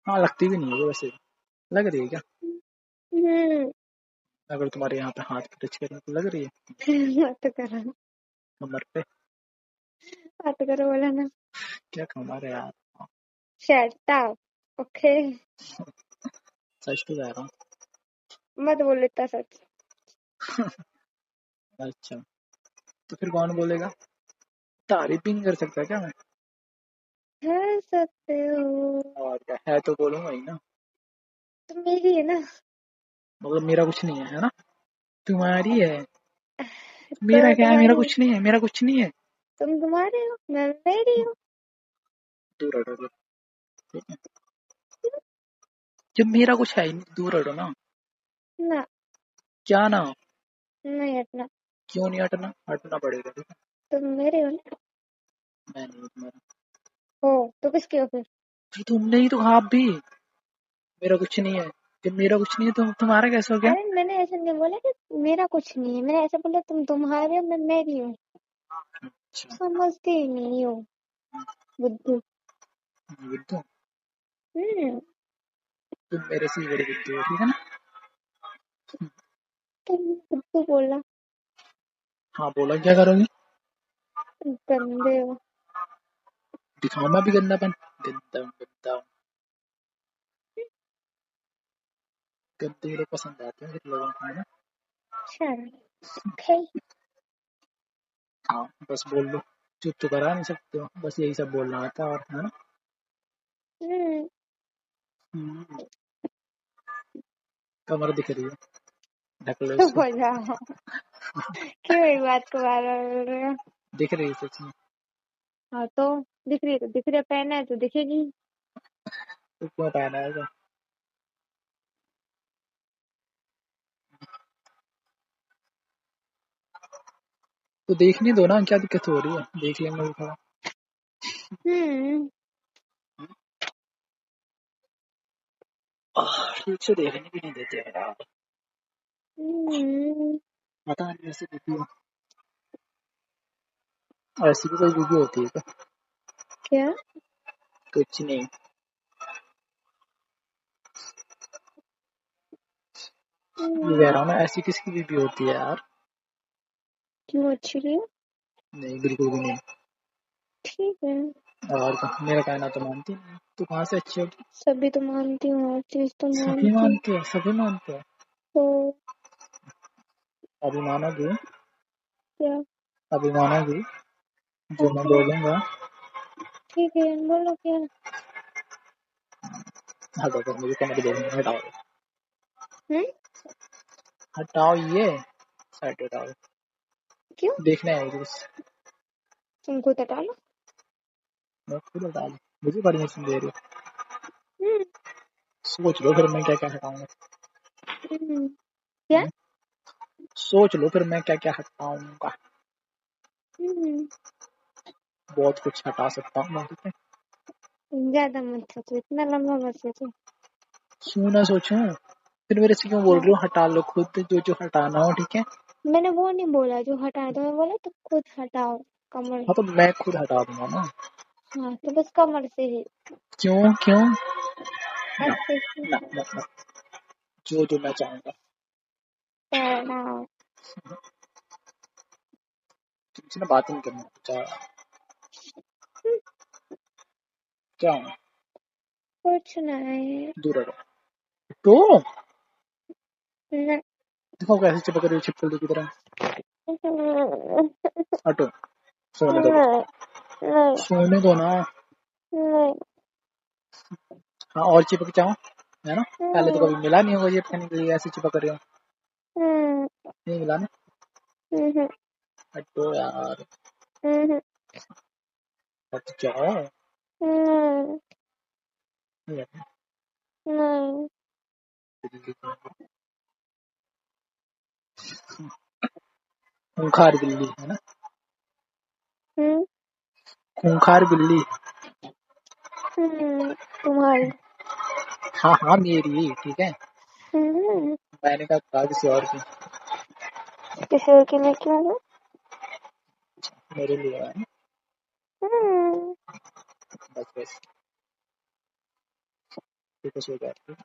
हाँ लगती भी नहीं है वो वैसे। लग रही है क्या? हम्म। अगर तुम्हारे यहाँ पे हाथ पे टच करें तो लग रही है? मत करो, कमर पे? मत करो बोला ना। क्या कमर है यार। Shut up. ओके, सच तो कह रहा हूँ। मत बोलो इतना सच। अच्छा तो फिर कौन बोलेगा? तारीफ भी नहीं कर सकता क्या मैं? कर सकते हो। और क्या है तो बोलूंगा ही ना। तुम मेरी है ना। मतलब मेरा कुछ नहीं है ना? तुम्हारी है। मेरा तो क्या है? मेरा तुम्हारी, कुछ नहीं है, मेरा कुछ नहीं है। तुम तुम्हारे हो, मैं मेरी हूँ। दूर हटो दूर, ठीक है? जब मेरा कुछ है ही नहीं दूर हटो ना। ना, क्या ना? नहीं हटना। क्यों नहीं हटना? हटना पड़ेगा ठीक है। तुम मेरे हो ना। मैं नहीं हूँ तुम्हारा। हो तो किसके हो फिर? फिर तुमने ही तो कहा आप भी मेरा कुछ नहीं है। जब मेरा कुछ नहीं है तो तुम्हारा कैसे हो गया? अरे मैंने ऐसा नहीं बोला कि मेरा कुछ नहीं है, मैंने ऐसा बोला तुम तुम्हारे हो, मैं मेरी हूँ। अच्छा समझते ही नहीं हो, बुद्धू। बुद्धू? हम्म। तुम मेरे से ही बड़ी बुद्धू हो ठीक है ना? तुम बुद्धू बोला। हाँ बोला, क्या करोगी? गंदे हो। दिखाओ मैं भी गंदापन। गंदा हूँ, गंदा हूँ। गंदे लोग पसंद आते हैं फिर लोगों को है ना? चल, ओके। हाँ बस बोल दो। चुप तो करा नहीं सकते हो, बस यही सब बोलना आता है और है ना? हम्म। हम्म, कमर दिख रही है, ढक लो चुप इसको। हो जाओ। क्यों एक बात को बार बार बोल रहे हो? दिख रही है सच में। हाँ तो दिख रही है तो दिख रही है, पहना है तो दिखेगी। तो क्यों पहना है तो? तो देखने दो ना, क्या दिक्कत हो रही है? देख लेंगे भी थोड़ा। हम्म। ठीक से देखने भी नहीं देते हैं यार। हम्म। पता नहीं ऐसी वीडियो, ऐसी भी कोई वीडियो होती है क्या? क्या? कुछ नहीं। ये कह रहा हूँ ना, ऐसी किसकी वीडियो होती है यार? क्यों अच्छी रही हो? नहीं बिल्कुल भी नहीं। ठीक है। और मेरा कहना तो मानती नहीं तो कहाँ से अच्छी होगी? सभी तो मानती हूँ, हर चीज तो सभी मानती हूँ। मानते हैं, सभी मानते हैं। तो अभी मानोगी? क्या? अभी मानोगी जो मैं ओके, बोलूंगा? ठीक है, बोलो क्या। हटाओ तो, मुझे कमर देखनी, हटाओ। हम्म। हटाओ ये, साइड हटाओ। क्यों? देखना है मुझे बस। तुमको तो डालो। मैं खुद हटा लूं, मुझे परमिशन दे रही हो? हम्म। सोच लो फिर मैं क्या क्या हटाऊंगा। क्या? सोच लो फिर मैं क्या क्या हटाऊंगा। हम्म। बहुत कुछ हटा सकता हूँ मैं, ठीक है? ज्यादा मत सोचो, इतना लंबा मत सोचो। क्यों ना सोचूं? फिर मेरे से क्यों बोल हाँ, रही हो? हटा लो खुद जो जो हटाना हो, ठीक है? मैंने वो नहीं बोला जो हटाना, तो मैं बोला तो खुद हटाओ कमर। हाँ तो मैं खुद हटा दूंगा ना। हाँ तो बस कमर से ही। क्यों क्यों? ना ऐसे ही। ना ना, ना। जो जो मैं चाहूंगा। हटाओ। तुमसे ना बात नहीं करना क्या हूँ? कुछ नहीं। दूर रहो। तो नहीं। देखो कैसे चिपक रही है छिपकली की तरह। हटो, सोने दो बस। नहीं। नहीं। सोने दो ना। नहीं। हाँ और चिपक जाओ, है ना? पहले तो नहीं। कभी मिला नहीं होगा ये चिपकने के लिए, ऐसे चिपक रहे हो। नहीं मिला ना? हटो यार, हट जाओ। नहीं हटना। नहीं। खूंखार बिल्ली है ना? नहीं। खूंखार बिल्ली। तुम्हारी। हाँ हाँ मेरी, ठीक है? हम्म। मैंने कहा किसी और की। किसी और के लिए क्यों है? मेरे लिए है ना? हम्म। बस बस। बेबस हो जाती है।